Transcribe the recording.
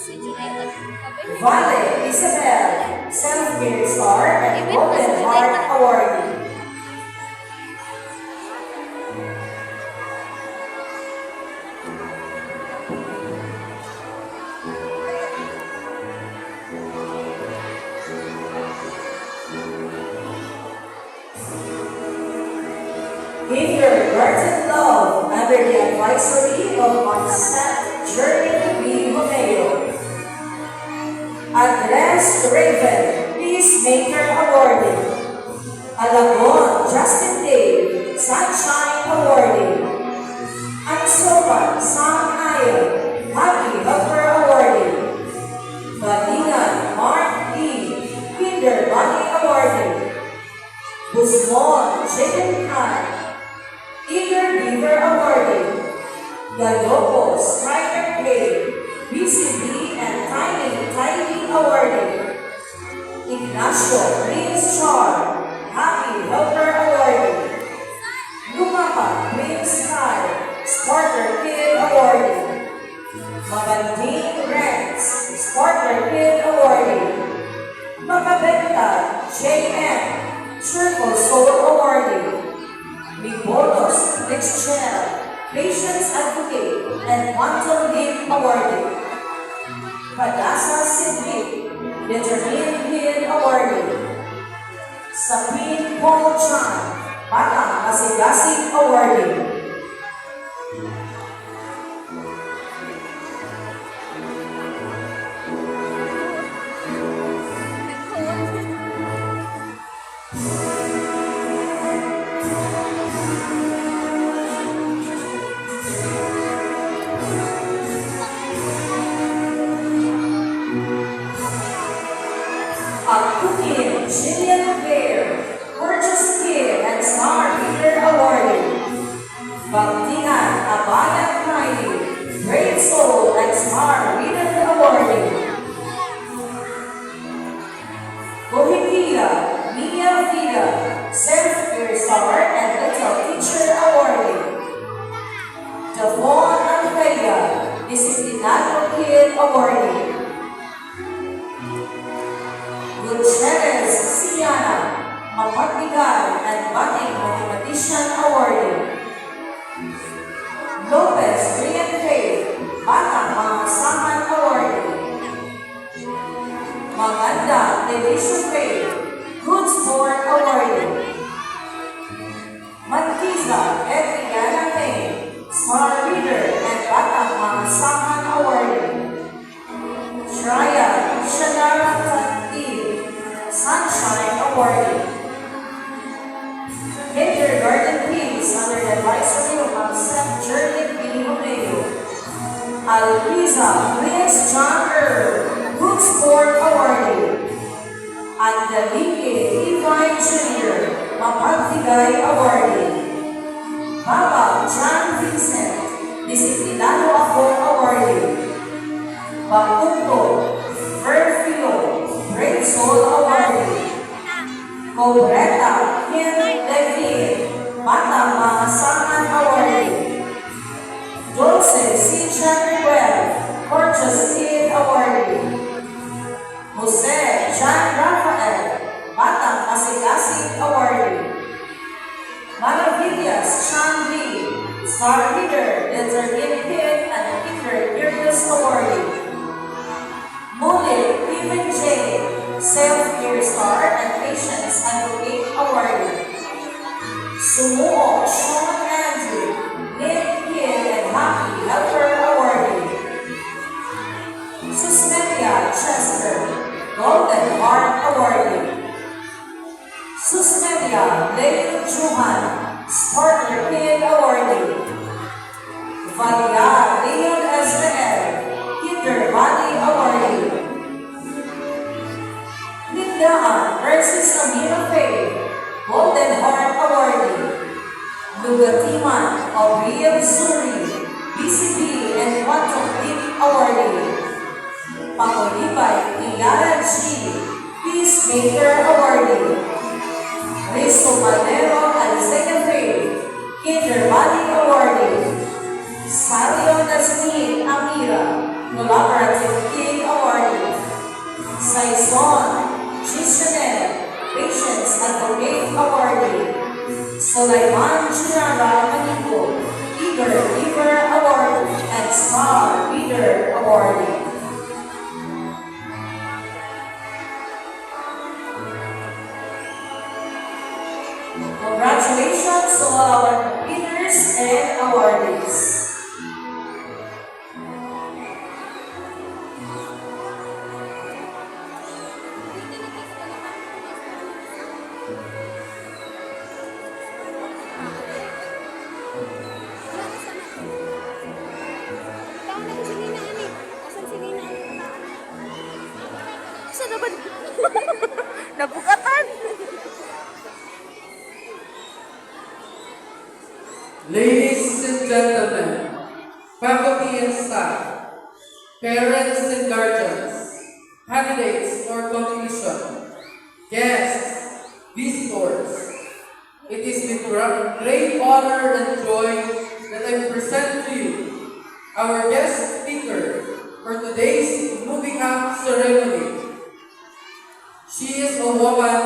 Vale Isabel, Self-Care Star and Golden Heart Awardee. Kindergarten Love under the advisory of Marcel Jeremy B. Romeo. Andres Raven, Peacemaker Awardee. Alagon Justin Dave, Sunshine Awardee. Ansoban Sam Ayon, Happy Helper Awardee. Badingan Mark E. Kinder Bunny Awardee. Busmon Jaden Khan, Eager Beaver Awardee. Galopo Striker K, BCB and Tiny Awardee. Ignacio Prince Char, Happy Helper Awardee. Lumapa Prince Sky, Sparkler Kid Awardee. Maganding Rex, Sparkler Kid Awardee. Makabenta JM, Triple Soul Awardee. Mibolos Mixchel, Patience Advocate and Quantum Leap Awardee. Padasa Sidney, Determined Kid Awardee. Sapin Paul Chan, Batang Masigasig Awardee. Akukin, Jillian Blair, Gorgeous Kid and Star Reader Awardee. Bangtingan, Abaya Knightly, Brave Soul and Star Reader Awardee. Bohemia, Mia Vida, Self-Care Star and Little Teacher Awardee. Javon Alfeya, Disciplinado Kid Awardee. Gutierrez Siana, Mapagbigan and Budding Mathematician Awardee. Lopez Rian Faith, Batang Mga Saman Awardee. Maganda Television Faith, Good Sport Awardee. Mantiza Edriana May, Star Reader and Batang Mga Saman Awardee. Shraya Shadara Tatil, Sunshine Awardee. Kindergarten Peace under the advisory of Marcel Jeremy B. Romeo. Alriza Prince John Earl, Good Sport Awardee. Andalique Levi Jr., Mapagtigay Awardee. Baba John Vincent, Disciplinado Ako Awardee. Bakuto Perfilo, Brave Soul Awardee. Cobreta Kim Levine, Batang Mga Saman Awardee. Dulce C. Chanruel, Gorgeous Kid Awardee. Jose John Rafael, Batang Masigasig Awardee. Maravillas Sean Lee, Star Reader, Determined Kid and Peter Curious Awardee. Mullet Stephen J, Self-Care Star and Patience Advocate Awardee. Sumuo Sean Andrew, Nick Kid and Happy Helper Awardee. Susmedia Chester, Golden Heart Awardee. Susmedia Lane Juhan, Sparkler Kid Awardee. Valia Leon Israel, Kinder Bunny Awardee. Lindahan Versus Amira Faye, Golden Heart Awardee. Lugatiman Aubrey Zuri, BCB and Quantum Leap Awardee. Pangolibay Ilara G, Peacemaker Awardee. Risto Valero Alzega Faye, Kinder Bunny Awardee. Sario Nasmin Amira, Collaborative King Saison Chisonet, Patience Advocate Awardee. Sulaiman Chinaga Manigo, Eager Giver Award and Smart Reader Awardee. Congratulations to all our winners and awardees. Asa na ba? Nabukatan! Ladies and gentlemen, faculty and staff, parents and guardians, candidates for competition, guests, visitors, it is with great honor and joy that I present to you our guest speaker for today's Moving Up ceremony. She is a woman